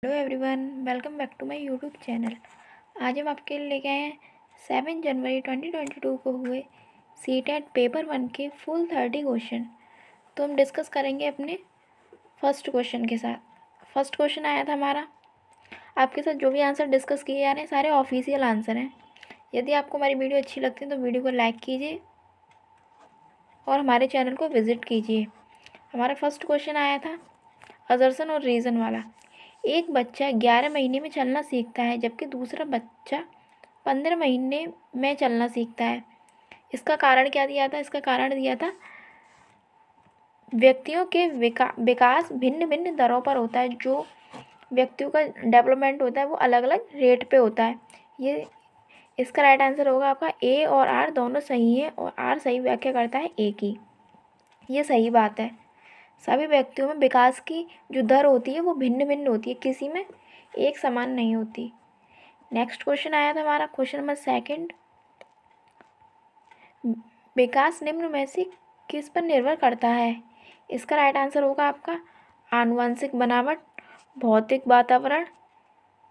Hello everyone, welcome back to my YouTube channel. आज हम आपके लिए लेके आए हैं 7 जनवरी 2022 को हुए सीटेट पेपर 1 के फुल 30 क्वेश्चन। तो हम डिस्कस करेंगे अपने फर्स्ट क्वेश्चन के साथ। फर्स्ट क्वेश्चन आया था हमारा, आपके साथ जो भी आंसर डिस्कस किए जा रहे हैं सारे ऑफिशियल आंसर हैं। यदि आपको हमारी वीडियो अच्छी लगती है तो वीडियो को लाइक कीजिए और हमारे चैनल को विज़िट कीजिए। हमारा फर्स्ट क्वेश्चन आया था असर्शन और रीज़न वाला। एक बच्चा 11 महीने में चलना सीखता है जबकि दूसरा बच्चा 15 महीने में चलना सीखता है। इसका कारण क्या दिया था? इसका कारण दिया था व्यक्तियों के विकास भिन्न भिन्न दरों पर होता है। जो व्यक्तियों का डेवलपमेंट होता है वो अलग अलग रेट पे होता है। ये इसका राइट आंसर होगा आपका ए और आर दोनों सही है और आर सही व्याख्या करता है ए की। ये सही बात है। सभी व्यक्तियों में विकास की जो दर होती है वो भिन्न भिन्न होती है, किसी में एक समान नहीं होती। नेक्स्ट क्वेश्चन आया था हमारा क्वेश्चन नंबर 2। विकास निम्न में से किस पर निर्भर करता है? इसका राइट आंसर होगा आपका आनुवंशिक बनावट, भौतिक वातावरण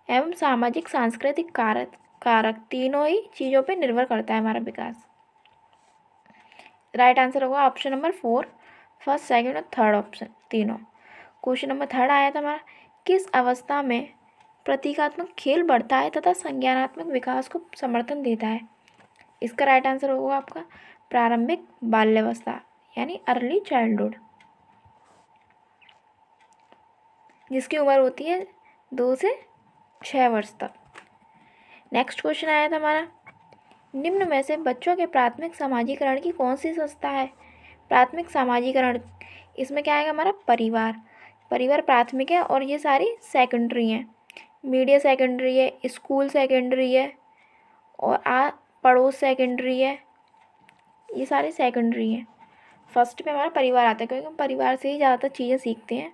एवं सामाजिक सांस्कृतिक कारक तीनों ही चीज़ों पर निर्भर करता है हमारा विकास। राइट आंसर होगा ऑप्शन नंबर 4, फर्स्ट, सेकंड और थर्ड ऑप्शन तीनों। क्वेश्चन नंबर 3 आया था हमारा, किस अवस्था में प्रतीकात्मक खेल बढ़ता है तथा संज्ञानात्मक विकास को समर्थन देता है? इसका राइट आंसर होगा आपका प्रारंभिक बाल्यावस्था यानी अर्ली चाइल्डहुड, जिसकी उम्र होती है 2 से 6 वर्ष तक। नेक्स्ट क्वेश्चन आया था हमारा, निम्न में से बच्चों के प्राथमिक सामाजिकरण की कौन सी संस्था है? प्राथमिक सामाजिकरण, इसमें क्या आएगा हमारा परिवार प्राथमिक है और ये सारी सेकेंडरी हैं। मीडिया सेकेंडरी है, स्कूल सेकेंडरी है और पड़ोस सेकेंडरी है। ये सारे सेकेंडरी हैं। फर्स्ट में हमारा परिवार आता है क्योंकि हम परिवार से ही ज़्यादातर चीज़ें सीखते हैं।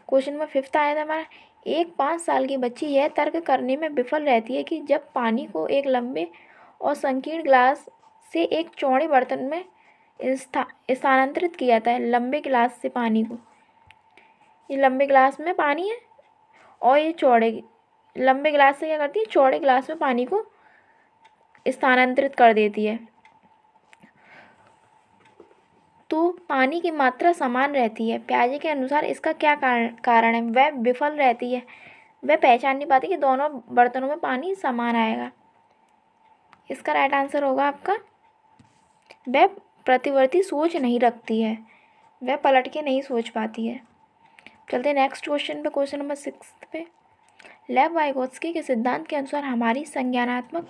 क्वेश्चन नंबर 5 आया था हमारा, एक 5 साल की बच्ची यह तर्क करने में विफल रहती है कि जब पानी को एक लंबे और संकीर्ण ग्लास से एक चौड़े बर्तन में स्थानांतरित किया जाता है। लंबे गिलास से पानी को, ये लंबे गिलास में पानी है और ये लंबे गिलास से क्या करती है, चौड़े गिलास में पानी को स्थानांतरित कर देती है। तो पानी की मात्रा समान रहती है। पियाजे के अनुसार इसका क्या कारण है? वह विफल रहती है, वह पहचान नहीं पाती कि दोनों बर्तनों में पानी समान आएगा। इसका राइट आंसर होगा आपका वह प्रतिवर्ती सोच नहीं रखती है, वह पलट के नहीं सोच पाती है। चलते हैं नेक्स्ट क्वेश्चन पे, क्वेश्चन नंबर 6 पे। लेव वाइगोत्स्की के सिद्धांत के अनुसार हमारी संज्ञानात्मक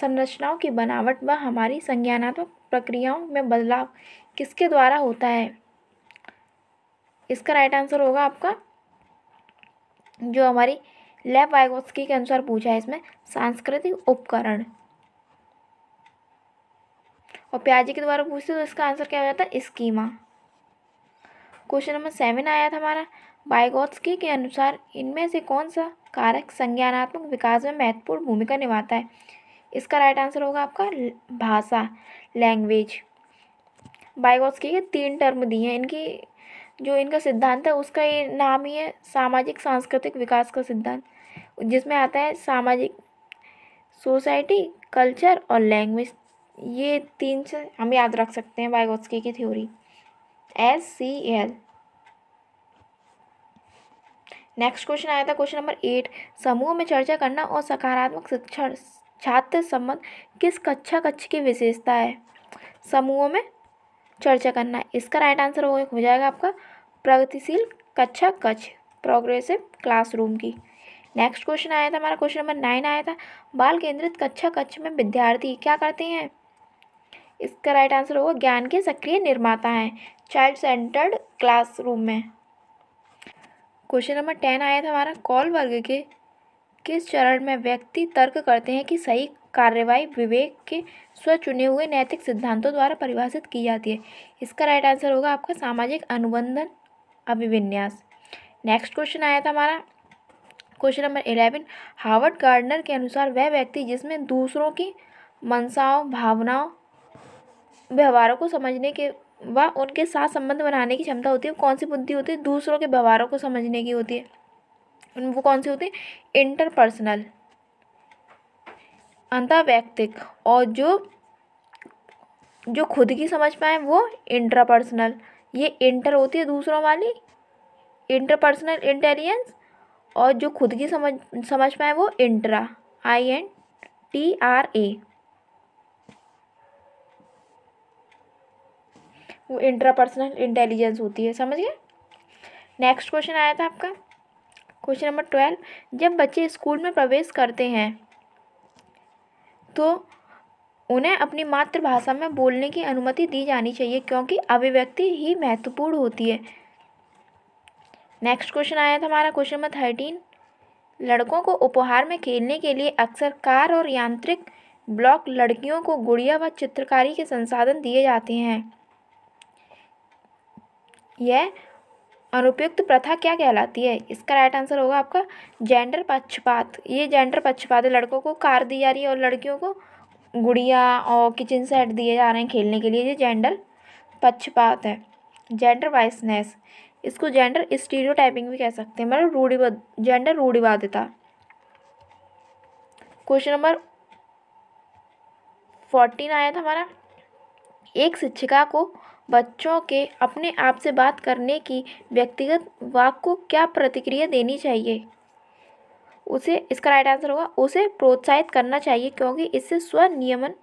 संरचनाओं की बनावट व हमारी संज्ञानात्मक प्रक्रियाओं में बदलाव किसके द्वारा होता है? इसका राइट आंसर होगा आपका जो हमारी लेव वाइगोत्स्की के अनुसार पूछा है, इसमें सांस्कृतिक उपकरण। और पियाजे के द्वारा पूछते तो इसका आंसर क्या हो जाता है? स्कीमा। क्वेश्चन नंबर 7 आया था हमारा, वाइगोत्स्की के अनुसार इनमें से कौन सा कारक संज्ञानात्मक विकास में महत्वपूर्ण भूमिका निभाता है? इसका राइट आंसर होगा आपका भाषा, लैंग्वेज। वाइगोत्स्की के 3 टर्म दिए हैं। इनका सिद्धांत है उसका ये नाम ही है सामाजिक सांस्कृतिक विकास का सिद्धांत, जिसमें आता है सामाजिक, सोसाइटी, कल्चर और लैंग्वेज। ये 3 से हम याद रख सकते हैं वाइगोत्स्की की थ्योरी, SCL। नेक्स्ट क्वेश्चन आया था क्वेश्चन नंबर 8, समूह में चर्चा करना और सकारात्मक शिक्षण छात्र संबंध किस कक्ष की विशेषता है? समूहों में चर्चा करना, इसका राइट आंसर हो जाएगा आपका प्रगतिशील कक्ष, प्रोग्रेसिव क्लासरूम की। नेक्स्ट क्वेश्चन आया था हमारा क्वेश्चन नंबर 9 आया था, बाल केंद्रित कक्ष में विद्यार्थी क्या करते हैं? इसका राइट आंसर होगा ज्ञान के सक्रिय निर्माता हैं, चाइल्ड सेंटर्ड क्लासरूम में। क्वेश्चन नंबर 10 आया था हमारा, कॉल वर्ग के किस चरण में व्यक्ति तर्क करते हैं कि सही कार्यवाही विवेक के स्वचुने हुए नैतिक सिद्धांतों द्वारा परिभाषित की जाती है? इसका राइट आंसर होगा आपका सामाजिक अनुबंधन अभिविन्यास। नेक्स्ट क्वेश्चन आया था हमारा क्वेश्चन नंबर 11, हावर्ड गार्डनर के अनुसार वह व्यक्ति जिसमें दूसरों की मनसाओं, भावनाओं, व्यवहारों को समझने के व उनके साथ संबंध बनाने की क्षमता होती है, कौन सी बुद्धि होती है? दूसरों के व्यवहारों को समझने की होती है। वो कौन सी होती है? इंटरपर्सनल, अंतर्वैयक्तिक। और जो खुद की समझ पाए वो इंट्रापर्सनल। ये इंटर होती है दूसरों वाली, इंटरपर्सनल इंटेलिजेंस। और जो खुद की समझ पाए वो इंट्रा, INTRA, वो इंट्रापर्सनल इंटेलिजेंस होती है। समझ गए? नेक्स्ट क्वेश्चन आया था आपका क्वेश्चन नंबर 12। जब बच्चे स्कूल में प्रवेश करते हैं तो उन्हें अपनी मातृभाषा में बोलने की अनुमति दी जानी चाहिए, क्योंकि अभिव्यक्ति ही महत्वपूर्ण होती है। नेक्स्ट क्वेश्चन आया था हमारा क्वेश्चन नंबर 13। लड़कों को उपहार में खेलने के लिए अक्सर कार और यांत्रिक ब्लॉक, लड़कियों को गुड़िया व चित्रकारी के संसाधन दिए जाते हैं। यह अनुपयुक्त प्रथा क्या कहलाती है? इसका राइट आंसर होगा आपका जेंडर पक्षपात। ये जेंडर पक्षपात है। लड़कों को कार दी जा रही है और लड़कियों को गुड़िया और किचन सेट दिए जा रहे हैं खेलने के लिए। ये जेंडर पक्षपात है, जेंडर बायसनेस। इसको जेंडर स्टीरियोटाइपिंग भी कह सकते हैं, मतलब जेंडर रूढ़िवादिता। क्वेश्चन नंबर 14 आया था हमारा। एक शिक्षिका को बच्चों के अपने आप से बात करने की व्यक्तिगत वाक को क्या प्रतिक्रिया देनी चाहिए? उसे, इसका राइट आंसर होगा उसे प्रोत्साहित करना चाहिए, क्योंकि इससे स्वनियमन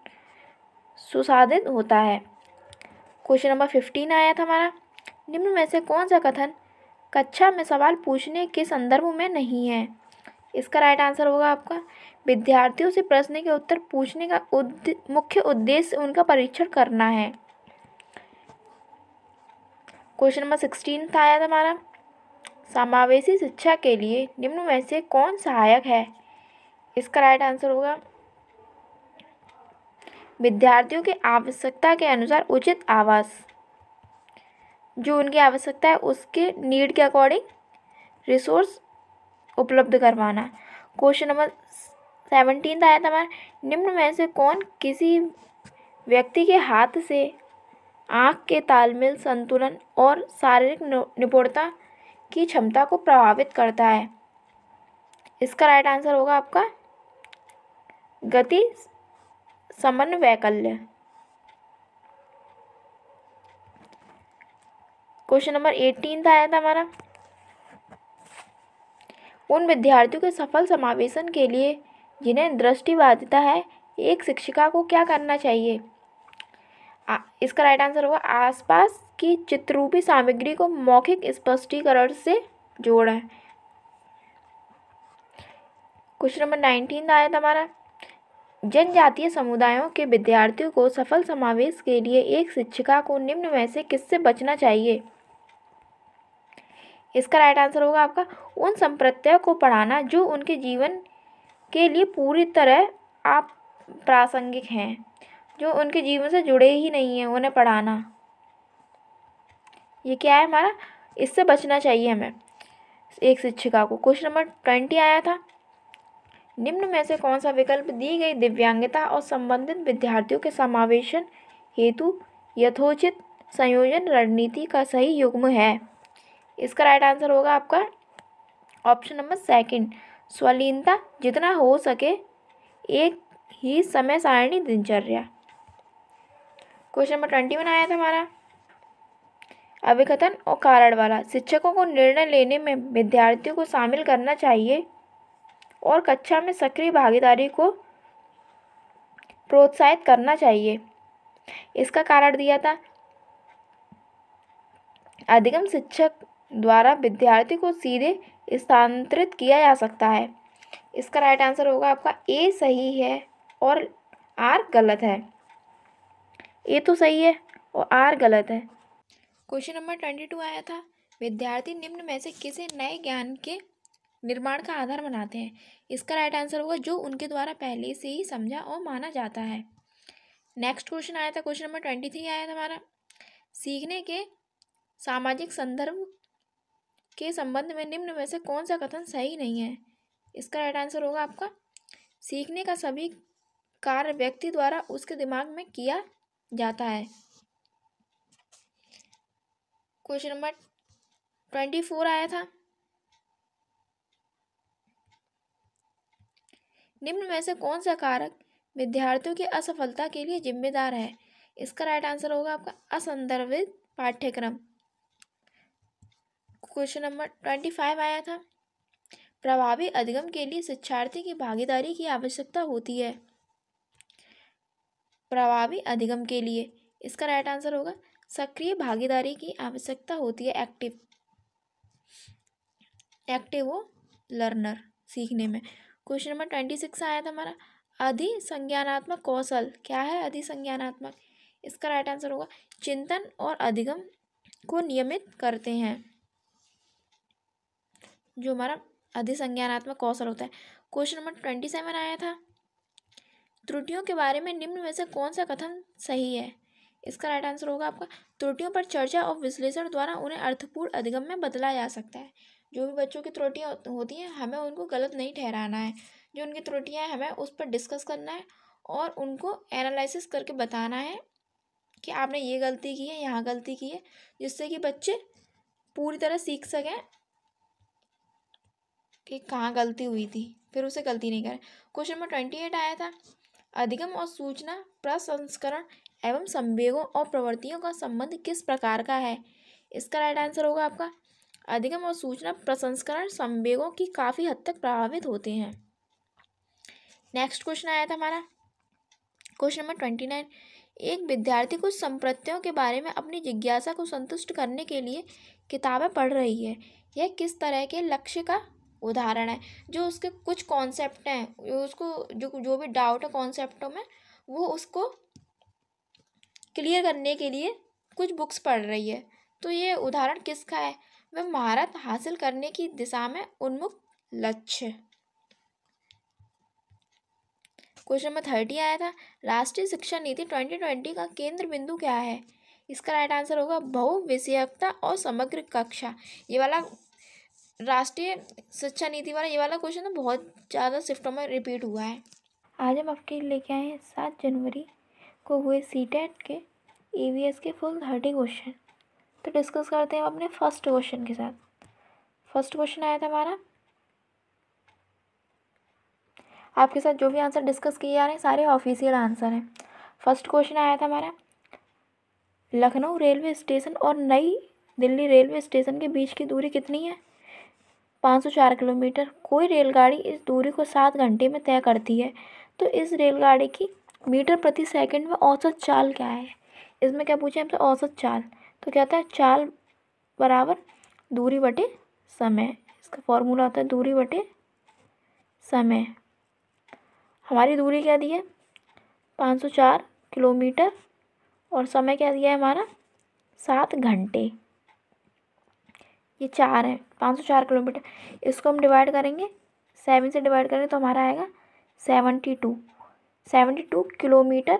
सुसाधित होता है। क्वेश्चन नंबर 15 आया था हमारा। निम्न में से कौन सा कथन कक्षा में सवाल पूछने के संदर्भ में नहीं है? इसका राइट आंसर होगा आपका विद्यार्थियों से प्रश्न के उत्तर पूछने का मुख्य उद्देश्य उनका परीक्षण करना है। क्वेश्चन नंबर 16 था आया था हमारा। समावेशी शिक्षा के लिए निम्न में से कौन सहायक है? इसका राइट आंसर होगा विद्यार्थियों की आवश्यकता के अनुसार उचित आवास, जो उनकी आवश्यकता है उसके नीड के अकॉर्डिंग रिसोर्स उपलब्ध करवाना। क्वेश्चन नंबर 17 आया था हमारा। निम्न में से कौन किसी व्यक्ति के हाथ से आँख के तालमेल, संतुलन और शारीरिक निपुणता की क्षमता को प्रभावित करता है? इसका राइट आंसर होगा आपका गति समन्वय वैकल्य। क्वेश्चन नंबर 18 आया था हमारा। उन विद्यार्थियों के सफल समावेशन के लिए जिन्हें दृष्टिबाधिता है, एक शिक्षिका को क्या करना चाहिए? इसका राइट आंसर होगा आसपास की चित्ररूपी सामग्री को मौखिक स्पष्टीकरण से जोड़ें। क्वेश्चन नंबर 19 आया था हमारा। जनजातीय समुदायों के विद्यार्थियों को सफल समावेश के लिए एक शिक्षिका को निम्न में से किससे बचना चाहिए? इसका राइट आंसर होगा आपका उन संप्रदायों को पढ़ाना जो उनके जीवन के लिए पूरी तरह आप प्रासंगिक हैं, जो उनके जीवन से जुड़े ही नहीं हैं, उन्हें पढ़ाना। ये क्या है हमारा? इससे बचना चाहिए हमें एक शिक्षिका को। क्वेश्चन नंबर 20 आया था। निम्न में से कौन सा विकल्प दी गई दिव्यांगता और संबंधित विद्यार्थियों के समावेशन हेतु यथोचित संयोजन रणनीति का सही युग्म है? इसका राइट आंसर होगा आपका ऑप्शन नंबर 2, स्वलीनता, जितना हो सके एक ही समय सारणी दिनचर्या। क्वेश्चन नंबर 21 आया था हमारा। अभिकथन और कारण वाला। शिक्षकों को निर्णय लेने में विद्यार्थियों को शामिल करना चाहिए और कक्षा में सक्रिय भागीदारी को प्रोत्साहित करना चाहिए। इसका कारण दिया था अधिगम शिक्षक द्वारा विद्यार्थी को सीधे स्थानांतरित किया जा सकता है। इसका राइट आंसर होगा आपका ए सही है और आर गलत है। ए तो सही है और आर गलत है। क्वेश्चन नंबर 22 आया था। विद्यार्थी निम्न में से किसे नए ज्ञान के निर्माण का आधार बनाते हैं? इसका राइट आंसर होगा जो उनके द्वारा पहले से ही समझा और माना जाता है। नेक्स्ट क्वेश्चन आया था क्वेश्चन नंबर 23 आया था हमारा। सीखने के सामाजिक संदर्भ के संबंध में निम्न में से कौन सा कथन सही नहीं है? इसका राइट आंसर होगा आपका सीखने का सभी कार्य व्यक्ति द्वारा उसके दिमाग में किया जाता है। क्वेश्चन नंबर 24 आया था। निम्न में से कौन सा कारक विद्यार्थियों की असफलता के लिए जिम्मेदार है? इसका राइट आंसर होगा आपका असंदर्भित पाठ्यक्रम। क्वेश्चन नंबर 25 आया था, प्रभावी अधिगम के लिए शिक्षार्थी की भागीदारी की आवश्यकता होती है। प्रभावी अधिगम के लिए इसका राइट आंसर होगा सक्रिय भागीदारी की आवश्यकता होती है। एक्टिव हो लर्नर, सीखने में। क्वेश्चन नंबर 26 आया था हमारा, अधिसंज्ञानात्मक कौशल क्या है? अधिसंज्ञानात्मक, इसका राइट आंसर होगा चिंतन और अधिगम को नियमित करते हैं, जो हमारा अधिसंज्ञानात्मक कौशल होता है। क्वेश्चन नंबर 27 आया था, त्रुटियों के बारे में निम्न में से कौन सा कथन सही है? इसका राइट आंसर होगा आपका त्रुटियों पर चर्चा और विश्लेषण द्वारा उन्हें अर्थपूर्ण अधिगम में बदला जा सकता है। जो भी बच्चों की त्रुटियां होती हैं हमें उनको गलत नहीं ठहराना है, जो उनकी त्रुटियां हैं हमें उस पर डिस्कस करना है और उनको एनालिसिस करके बताना है कि आपने ये गलती की है, यहाँ गलती की है, जिससे कि बच्चे पूरी तरह सीख सकें कि कहाँ गलती हुई थी, फिर उसे गलती नहीं करें। क्वेश्चन नंबर 28 आया था, अधिगम और सूचना प्रसंस्करण एवं संवेगों और प्रवृत्तियों का संबंध किस प्रकार का है? इसका राइट आंसर होगा आपका अधिगम और सूचना प्रसंस्करण संवेगों की काफ़ी हद तक प्रभावित होते हैं। नेक्स्ट क्वेश्चन आया था हमारा क्वेश्चन नंबर 29, एक विद्यार्थी कुछ संप्रत्तियों के बारे में अपनी जिज्ञासा को संतुष्ट करने के लिए किताबें पढ़ रही है। यह किस तरह के लक्ष्य का उदाहरण है? जो उसके कुछ कॉन्सेप्ट हैं, उसको जो भी डाउट है कॉन्सेप्टों में, वो उसको क्लियर करने के लिए कुछ बुक्स पढ़ रही है। तो ये उदाहरण किसका है? वह महारत हासिल करने की दिशा में उन्मुख लक्ष्य। क्वेश्चन नंबर 30 आया था, राष्ट्रीय शिक्षा नीति 2020 का केंद्र बिंदु क्या है? इसका राइट आंसर होगा बहुविषयकता और समग्र कक्षा। ये वाला राष्ट्रीय शिक्षा नीति वाला ये वाला क्वेश्चन तो बहुत ज़्यादा शिफ्टों में रिपीट हुआ है। आज हम आपके लिए लेके आए हैं 7 जनवरी को हुए सीटेट के EVS के फुल 30 क्वेश्चन। तो डिस्कस करते हैं अपने फर्स्ट क्वेश्चन के साथ। फर्स्ट क्वेश्चन आया था हमारा, आपके साथ जो भी आंसर डिस्कस किए जा रहे हैं सारे ऑफिशियल आंसर हैं। फर्स्ट क्वेश्चन आया था हमारा, लखनऊ रेलवे स्टेशन और नई दिल्ली रेलवे स्टेशन के बीच की दूरी कितनी है? 504 किलोमीटर। कोई रेलगाड़ी इस दूरी को 7 घंटे में तय करती है, तो इस रेलगाड़ी की मीटर प्रति सेकंड में औसत चाल क्या है? इसमें क्या पूछे हमसे? औसत चाल। तो क्या होता है? चाल बराबर दूरी बटे समय। इसका फॉर्मूला होता है दूरी बटे समय। हमारी दूरी क्या दी है? 504 किलोमीटर और समय क्या दिया है हमारा? 7 घंटे। ये 4 है, 504 किलोमीटर। इसको हम डिवाइड करेंगे, 7 से डिवाइड करेंगे तो हमारा आएगा 72 किलोमीटर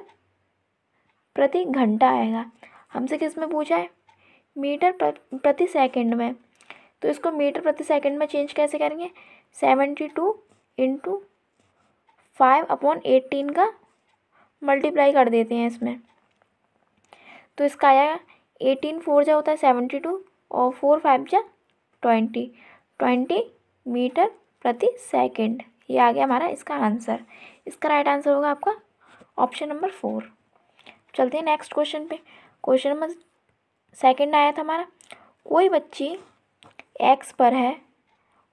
प्रति घंटा आएगा। हमसे किस में पूछा है? मीटर प्रति सेकंड में। तो इसको मीटर प्रति सेकंड में चेंज कैसे करेंगे? 72 इंटू 5/18 का मल्टीप्लाई कर देते हैं इसमें, तो इसका आएगा 18 4 जा होता है 72 और 4 5 जा 20 मीटर प्रति सेकंड। ये आ गया हमारा इसका आंसर। इसका राइट आंसर होगा आपका ऑप्शन नंबर 4। चलते हैं नेक्स्ट क्वेश्चन पे। क्वेश्चन नंबर 2 आया था हमारा, कोई बच्ची X पर है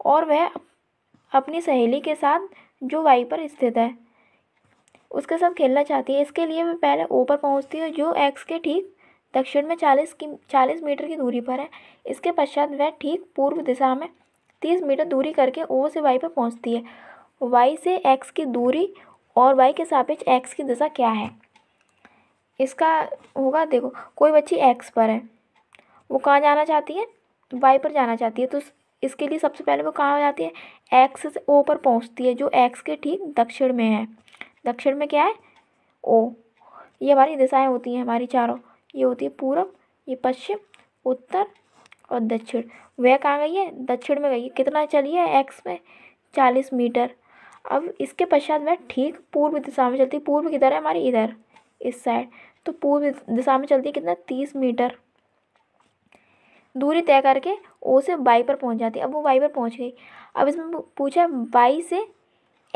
और वह अपनी सहेली के साथ जो Y पर स्थित है उसके साथ खेलना चाहती है। इसके लिए वह पहले O पर पहुंचती है जो X के ठीक दक्षिण में 40 मीटर की दूरी पर है। इसके पश्चात वह ठीक पूर्व दिशा में 30 मीटर दूरी करके O से Y पर पहुंचती है। Y से X की दूरी और Y के सापेक्ष X की दिशा क्या है? इसका होगा, देखो कोई बच्ची X पर है, वो कहाँ जाना चाहती है? Y पर जाना चाहती है। तो इसके लिए सबसे पहले वो कहाँ जाती है? X से O पर पहुंचती है जो X के ठीक दक्षिण में है। दक्षिण में क्या है? O। ये हमारी दिशाएं होती हैं हमारी चारों, ये होती है पूरब, ये पश्चिम, उत्तर और दक्षिण। वह कहाँ गई है? दक्षिण में गई है। कितना चली है X में? 40 मीटर। अब इसके पश्चात वह ठीक पूर्व दिशा में चलती है। पूर्व किधर है? हमारी इधर, इस साइड। तो पूर्व दिशा में चलती है कितना? 30 मीटर दूरी तय करके O से Y पर पहुंच जाती है। अब वो Y पर पहुंच गई। अब इसमें पूछा है Y से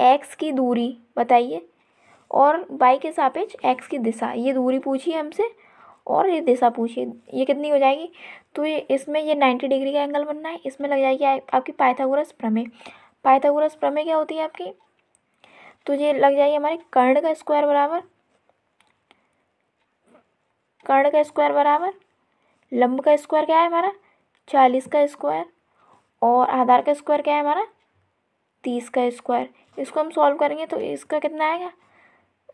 एक्स की दूरी बताइए और वाई के सापेक्ष एक्स की दिशा, ये दूरी पूछिए हमसे और ये दिशा पूछिए, ये कितनी हो जाएगी। तो ये इसमें ये 90 डिग्री का एंगल बनना है, इसमें लग जाएगी आपकी पाइथागोरस प्रमेय। पाइथागोरस प्रमेय क्या होती है आपकी, तो ये लग जाएगी हमारे कर्ण का स्क्वायर बराबर, कर्ण का स्क्वायर बराबर लंब का स्क्वायर क्या है हमारा 40 का स्क्वायर, और आधार का स्क्वायर क्या है हमारा 30 का स्क्वायर। इसको हम सॉल्व करेंगे तो इसका कितना आएगा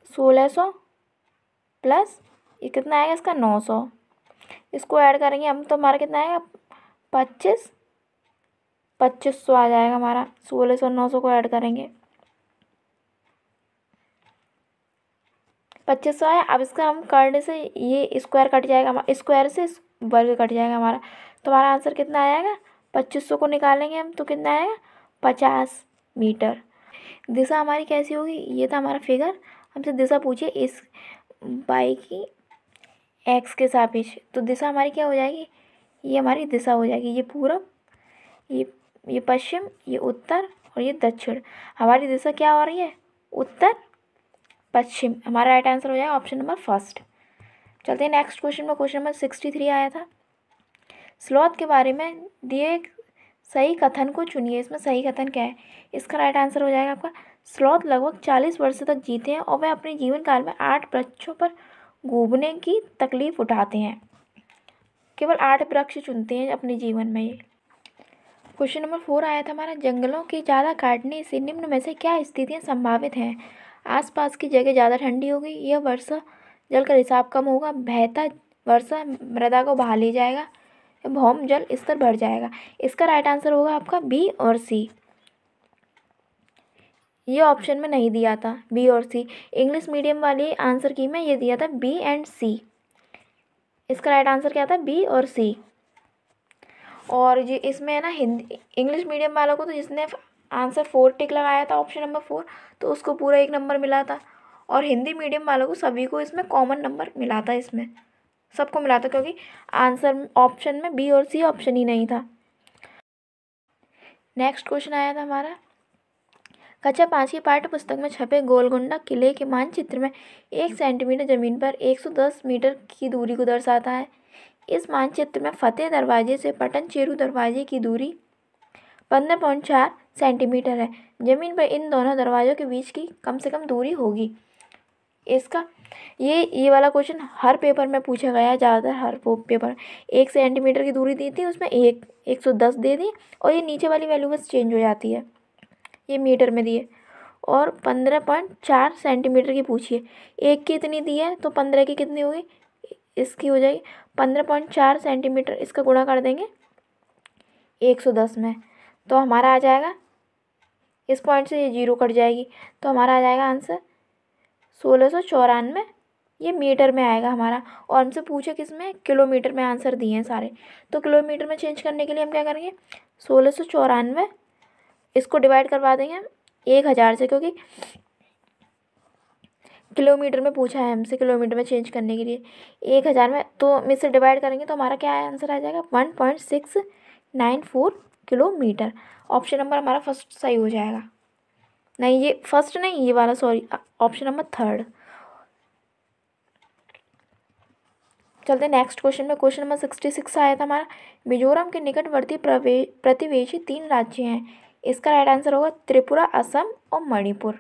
1600 प्लस ये कितना आएगा इसका 900, इसको ऐड करेंगे हम तो हमारा कितना आएगा 2500 आ जाएगा हमारा। 1600 900 को ऐड करेंगे 2500 आया। अब इसका हम कर्ण से ये स्क्वायर कट जाएगा, स्क्वायर से वर्ग कट जाएगा हमारा, तो हमारा आंसर कितना आ जाएगा 2500 को निकालेंगे हम तो कितना आएगा 50 मीटर। दिशा हमारी कैसी होगी, ये था हमारा फिगर, हमसे दिशा पूछिए इस बाई की एक्स के सापेक्ष, तो दिशा हमारी क्या हो जाएगी, ये हमारी दिशा हो जाएगी, ये पूरब, ये पश्चिम, ये उत्तर और ये दक्षिण। हमारी दिशा क्या हो रही है उत्तर पश्चिम। हमारा राइट आंसर हो जाएगा ऑप्शन नंबर फर्स्ट। चलते हैं नेक्स्ट क्वेश्चन में। क्वेश्चन नंबर 63 आया था, स्लॉथ के बारे में दिए सही कथन को चुनिए। इसमें सही कथन क्या है, इसका राइट आंसर हो जाएगा आपका स्लॉथ लगभग 40 वर्ष तक जीते हैं और वह अपने जीवन काल में 8 वृक्षों पर घूमने की तकलीफ उठाते हैं। केवल 8 वृक्ष चुनते हैं अपने जीवन में। ये क्वेश्चन नंबर 4 आया था हमारा, जंगलों के ज़्यादा काटने से निम्न में से क्या स्थितियाँ संभावित हैं। आसपास की जगह ज़्यादा ठंडी होगी, यह वर्षा जल का रिसाव कम होगा, बहता वर्षा मृदा को बहा ले जाएगा, भौम जल स्तर बढ़ जाएगा। इसका राइट आंसर होगा आपका बी और सी। ये ऑप्शन में नहीं दिया था बी और सी, इंग्लिश मीडियम वाली आंसर की में ये दिया था बी एंड सी। इसका राइट आंसर क्या था बी और सी। और ये इसमें है ना हिंदी इंग्लिश मीडियम वालों को तो जिसने आंसर 4 टिक लगाया था ऑप्शन नंबर 4 तो उसको पूरा 1 नंबर मिला था, और हिंदी मीडियम वालों को सभी को इसमें कॉमन नंबर मिला था, इसमें सबको मिला था क्योंकि आंसर ऑप्शन में बी और सी ऑप्शन ही नहीं था। नेक्स्ट क्वेश्चन आया था हमारा, कक्षा 5 की पाठ्य पुस्तक में छपे गोलकुंडा किले के मानचित्र में 1 सेंटीमीटर जमीन पर 110 मीटर की दूरी को दर्शाता है। इस मानचित्र में फतेह दरवाजे से पटन चेरू दरवाजे की दूरी 15.4 सेंटीमीटर है। जमीन पर इन दोनों दरवाज़ों के बीच की कम से कम दूरी होगी। इसका ये वाला क्वेश्चन हर पेपर में पूछा गया है, ज़्यादातर हर पेपर 1 सेंटीमीटर की दूरी दी थी, उसमें 110 दे दी और ये नीचे वाली वैल्यू बस चेंज हो जाती है, ये मीटर में दिए, और 15.4 सेंटीमीटर की पूछिए। 1 की इतनी दी है तो 15 की कितनी होगी, इसकी हो जाएगी 15.4 सेंटीमीटर, इसका गुणा कर देंगे 110 में तो हमारा आ जाएगा, इस पॉइंट से ये 0 कट जाएगी तो हमारा आ जाएगा आंसर 1694, ये मीटर में आएगा हमारा। और हमसे पूछे किस में, किलोमीटर में आंसर दिए हैं सारे, तो किलोमीटर में चेंज करने के लिए हम क्या करेंगे 1694 इसको डिवाइड करवा देंगे हम 1000 से, क्योंकि किलोमीटर में पूछा है हमसे, किलोमीटर में चेंज करने के लिए 1000 में तो हम इससे डिवाइड करेंगे तो हमारा क्या आंसर आ जाएगा 1.694 किलोमीटर। ऑप्शन नंबर हमारा फर्स्ट सही हो जाएगा, नहीं ये फर्स्ट नहीं, ये वाला सॉरी, ऑप्शन नंबर 3। चलते नेक्स्ट क्वेश्चन में। क्वेश्चन नंबर 66 आया था हमारा, मिजोरम के निकटवर्ती प्रतिवेशी 3 राज्य हैं। इसका राइट आंसर होगा त्रिपुरा, असम और मणिपुर।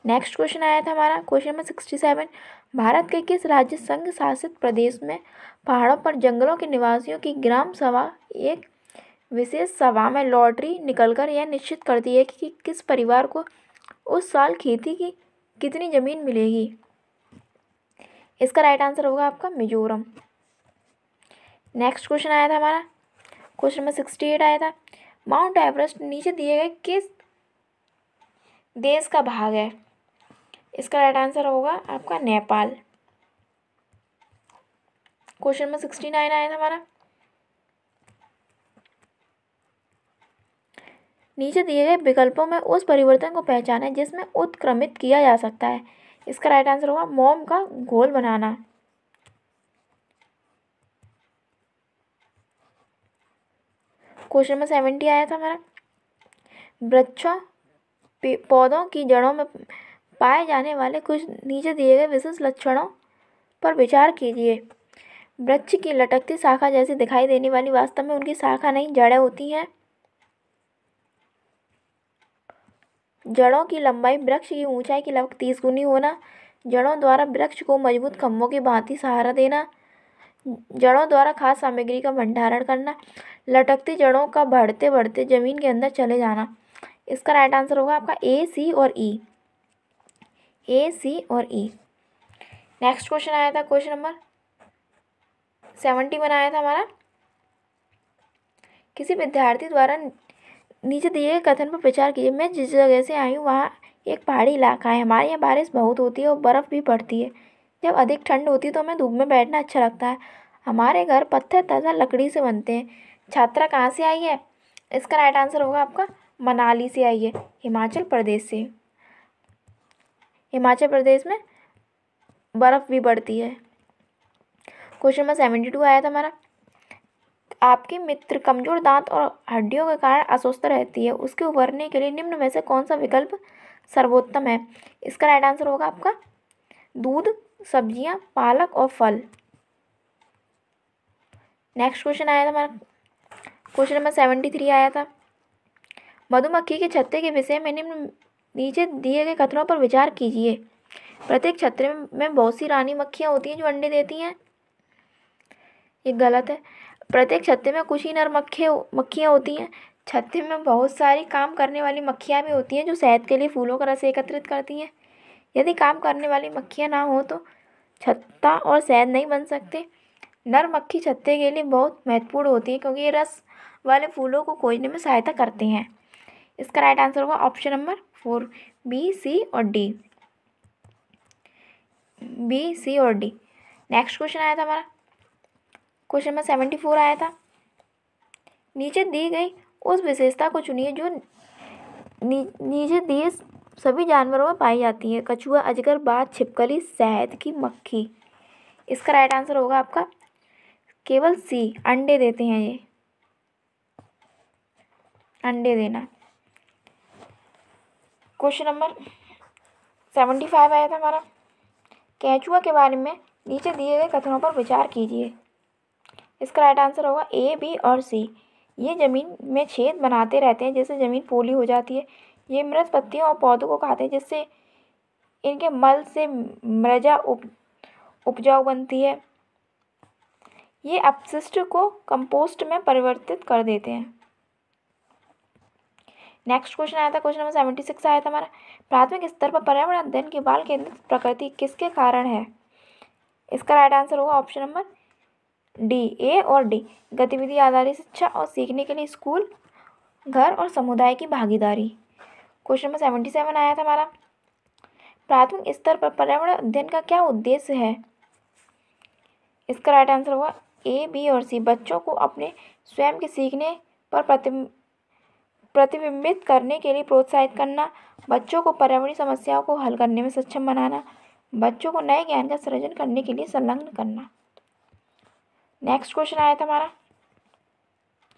नेक्स्ट क्वेश्चन आया था हमारा क्वेश्चन नंबर 67, भारत के किस राज्य संघ शासित प्रदेश में पहाड़ों पर जंगलों के निवासियों की ग्राम सभा एक विशेष सभा में लॉटरी निकलकर यह निश्चित करती है कि किस परिवार को उस साल खेती की कितनी ज़मीन मिलेगी। इसका राइट आंसर होगा आपका मिजोरम। नेक्स्ट क्वेश्चन आया था हमारा क्वेश्चन नंबर 68 आया था, माउंट एवरेस्ट नीचे दिए गए किस देश का भाग है। इसका राइट आंसर होगा आपका नेपाल। क्वेश्चन नंबर 69 आया था हमारा, नीचे दिए गए विकल्पों में उस परिवर्तन को पहचानें जिसमें उत्क्रमित किया जा सकता है। इसका राइट आंसर होगा मोम का घोल बनाना। क्वेश्चन नंबर 70 आया था हमारा, वृक्षों पौधों की जड़ों में पाए जाने वाले कुछ नीचे दिए गए विशेष लक्षणों पर विचार कीजिए। वृक्ष की लटकती शाखा जैसी दिखाई देने वाली वास्तव में उनकी शाखा नहीं जड़ें होती हैं। जड़ों की लंबाई वृक्ष की ऊंचाई की लगभग 30 गुनी होना। जड़ों द्वारा वृक्ष को मजबूत खंभों की भांति सहारा देना। जड़ों द्वारा खाद्य सामग्री का भंडारण करना। लटकती जड़ों का बढ़ते बढ़ते जमीन के अंदर चले जाना। इसका राइट आंसर होगा आपका ए, सी और ई। ए, सी और ई। नेक्स्ट क्वेश्चन आया था, क्वेश्चन नंबर 71 आया था हमारा। किसी विद्यार्थी द्वारा नीचे दिए गए कथन पर विचार कीजिए। मैं जिस जगह से आई हूँ वहाँ एक पहाड़ी इलाका है। हमारे यहाँ बारिश बहुत होती है और बर्फ़ भी पड़ती है। जब अधिक ठंड होती है तो हमें धूप में बैठना अच्छा लगता है। हमारे घर पत्थर तथा लकड़ी से बनते हैं। छात्रा कहाँ से आई है? इसका राइट आंसर होगा आपका मनाली से आई है, हिमाचल प्रदेश से। हिमाचल प्रदेश में बर्फ़ भी पड़ती है। क्वेश्चन नंबर 72 आया था हमारा। आपकी मित्र कमजोर दांत और हड्डियों के कारण अस्वस्थ रहती है। उसके उभरने के लिए निम्न में से कौन सा विकल्प सर्वोत्तम है? इसका राइट आंसर होगा आपका दूध, सब्जियां, पालक और फल। नेक्स्ट क्वेश्चन आया था हमारा, क्वेश्चन नंबर 73 आया था। मधुमक्खी के छत्ते के विषय में नीचे दिए गए कथनों पर विचार कीजिए। प्रत्येक छत्ते में बहुत सी रानी मक्खियाँ होती हैं जो अंडे देती हैं। ये गलत है। प्रत्येक छत्ते में कुछ ही नर मक्खियाँ होती हैं। छत्ते में बहुत सारी काम करने वाली मक्खियाँ भी होती हैं जो शहद के लिए फूलों का रस एकत्रित करती हैं। यदि काम करने वाली मक्खियाँ ना हो तो छत्ता और शहद नहीं बन सकते। नर मक्खी छत्ते के लिए बहुत महत्वपूर्ण होती है क्योंकि ये रस वाले फूलों को खोजने में सहायता करते हैं। इसका राइट आंसर होगा ऑप्शन नंबर 4, बी, सी और डी। बी, सी और डी। नेक्स्ट क्वेश्चन आया था हमारा, क्वेश्चन नंबर 74 आया था। नीचे दी गई उस विशेषता को चुनिए जो नीचे दिए सभी जानवरों में पाई जाती है। कछुआ, अजगर, बाज, छिपकली, शहद की मक्खी। इसका राइट आंसर होगा आपका केवल सी, अंडे देते हैं ये, अंडे देना। क्वेश्चन नंबर 75 आया था हमारा। केंचुआ के बारे में नीचे दिए गए कथनों पर विचार कीजिए। इसका राइट आंसर होगा ए, बी और सी। ये ज़मीन में छेद बनाते रहते हैं जिससे ज़मीन पोली हो जाती है। ये मृत पत्तियों और पौधों को खाते हैं जिससे इनके मल से मृदा उपजाऊ बनती है। ये अपशिष्ट को कंपोस्ट में परिवर्तित कर देते हैं। नेक्स्ट क्वेश्चन आया था, क्वेश्चन नंबर 76 आया था हमारा। प्राथमिक स्तर पर पर्यावरण अध्ययन की बाल केंद्रित प्रकृति किसके कारण है? इसका राइट आंसर होगा ऑप्शन नंबर डी, ए और डी। गतिविधि आधारित शिक्षा और सीखने के लिए स्कूल, घर और समुदाय की भागीदारी। क्वेश्चन नंबर 77 आया था हमारा। प्राथमिक स्तर पर पर्यावरण अध्ययन का क्या उद्देश्य है? इसका राइट आंसर होगा ए, बी और सी। बच्चों को अपने स्वयं के सीखने पर प्रतिबिंबित करने के लिए प्रोत्साहित करना, बच्चों को पर्यावरणीय समस्याओं को हल करने में सक्षम बनाना, बच्चों को नए ज्ञान का सृजन करने के लिए संलग्न करना। नेक्स्ट क्वेश्चन आया था हमारा,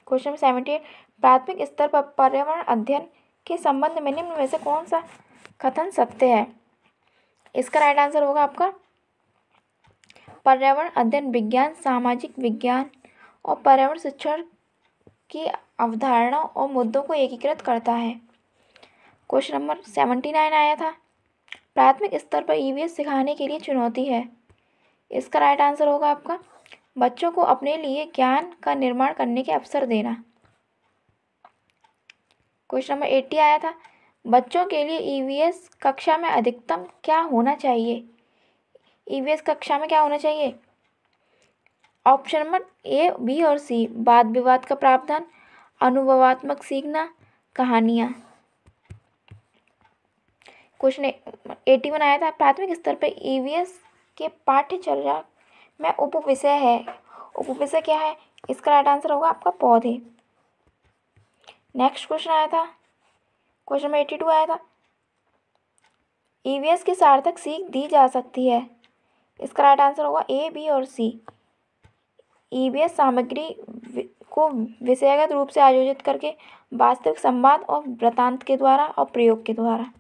क्वेश्चन नंबर 78। प्राथमिक स्तर पर पर्यावरण अध्ययन के संबंध में निम्न में से कौन सा कथन सत्य है? इसका राइट आंसर होगा आपका पर्यावरण अध्ययन विज्ञान, सामाजिक विज्ञान और पर्यावरण शिक्षण की अवधारणा और मुद्दों को एकीकृत करता है। क्वेश्चन नंबर 79 आया था। प्राथमिक स्तर पर ईवीएस सिखाने के लिए चुनौती है। इसका राइट आंसर होगा आपका बच्चों को अपने लिए ज्ञान का निर्माण करने के अवसर देना। क्वेश्चन नंबर 80 आया था। बच्चों के लिए ईवीएस कक्षा में अधिकतम क्या होना चाहिए? ईवीएस कक्षा में क्या होना चाहिए? ऑप्शन नंबर ए, बी और सी। वाद विवाद का प्रावधान, अनुभवात्मक सीखना, कहानियाँ। क्वेश्चन 81 आया था। प्राथमिक स्तर पर ईवीएस के पाठ्यचर्या में उपविषय है। उपविषय क्या है? इसका राइट आंसर होगा आपका पौधे। नेक्स्ट क्वेश्चन आया था, क्वेश्चन नंबर 82 आया था। ईवीएस की सार्थक सीख दी जा सकती है। इसका राइट आंसर होगा ए, बी और सी। ईवीएस सामग्री को विषयगत रूप से आयोजित करके, वास्तविक संवाद और वृत्तांत के द्वारा और प्रयोग के द्वारा।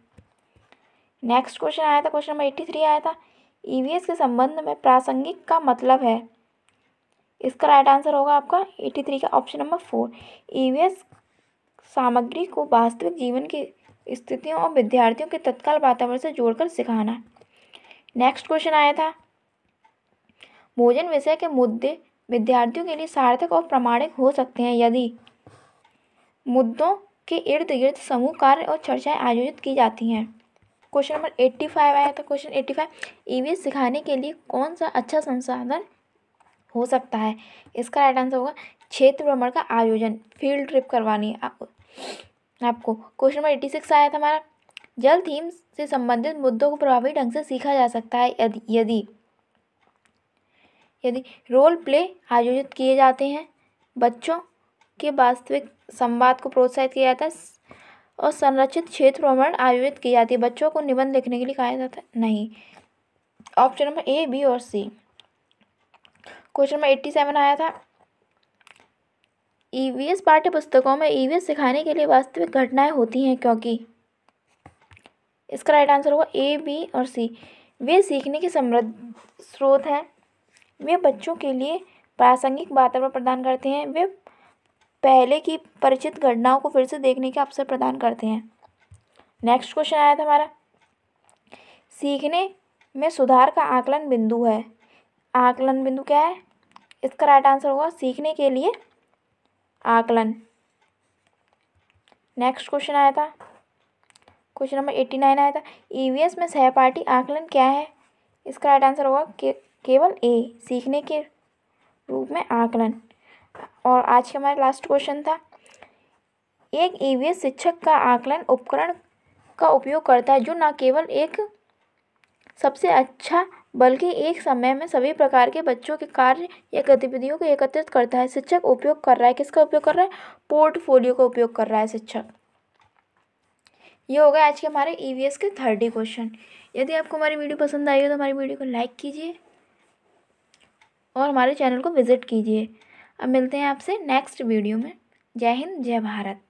नेक्स्ट क्वेश्चन आया था, क्वेश्चन नंबर 83 आया था, ईवीएस के संबंध में प्रासंगिक का मतलब है। इसका राइट आंसर होगा आपका 83 का ऑप्शन नंबर 4। ईवीएस सामग्री को वास्तविक जीवन की स्थितियों और विद्यार्थियों के तत्काल वातावरण से जोड़कर सिखाना। नेक्स्ट क्वेश्चन आया था, भोजन विषय के मुद्दे विद्यार्थियों के लिए सार्थक और प्रामाणिक हो सकते हैं यदि मुद्दों के इर्द गिर्द समूह कार्य और चर्चाएं आयोजित की जाती हैं। क्वेश्चन नंबर 85 आया था, क्वेश्चन 85, ईवीएस सिखाने के लिए कौन सा अच्छा संसाधन हो सकता है। इसका राइट आंसर होगा क्षेत्र भ्रमण का आयोजन, फील्ड ट्रिप करवानी है आपको। क्वेश्चन नंबर 86 आया था हमारा, जल थीम से संबंधित मुद्दों को प्रभावी ढंग से सीखा जा सकता है यदि रोल प्ले आयोजित किए जाते हैं, बच्चों के वास्तविक संवाद को प्रोत्साहित किया जाता है और संरचित क्षेत्र भ्रमण आयोजित की जाती है। बच्चों को निबंध लिखने के लिए कहा जाता है नहीं। ऑप्शन नंबर ए, बी और सी। क्वेश्चन नंबर 87 आया था, ईवीएस पाठ्य पुस्तकों में ईवीएस सिखाने के लिए वास्तविक घटनाएं होती हैं क्योंकि। इसका राइट आंसर होगा ए, बी और सी। वे सीखने के समृद्ध स्रोत हैं, वे बच्चों के लिए प्रासंगिक वातावरण प्रदान करते हैं, वे पहले की परिचित घटनाओं को फिर से देखने के अवसर प्रदान करते हैं। नेक्स्ट क्वेश्चन आया था हमारा, सीखने में सुधार का आकलन बिंदु है। आकलन बिंदु क्या है? इसका राइट आंसर होगा सीखने के लिए आकलन। नेक्स्ट क्वेश्चन आया था, क्वेश्चन नंबर 89 आया था, ईवीएस में सहपाठी आकलन क्या है। इसका राइट आंसर होगा केवल ए, सीखने के रूप में आकलन। और आज का हमारा लास्ट क्वेश्चन था, एक ईवीएस शिक्षक का आकलन उपकरण का उपयोग करता है जो न केवल एक सबसे अच्छा बल्कि एक समय में सभी प्रकार के बच्चों के कार्य या गतिविधियों को एकत्रित करता है। शिक्षक उपयोग कर रहा है, किसका उपयोग कर रहा है? पोर्टफोलियो का उपयोग कर रहा है शिक्षक। ये हो गया आज के हमारे ईवीएस के 30 क्वेश्चन। यदि आपको हमारी वीडियो पसंद आई हो तो हमारी वीडियो को लाइक कीजिए और हमारे चैनल को विजिट कीजिए। अब मिलते हैं आपसे नेक्स्ट वीडियो में। जय हिंद, जय भारत।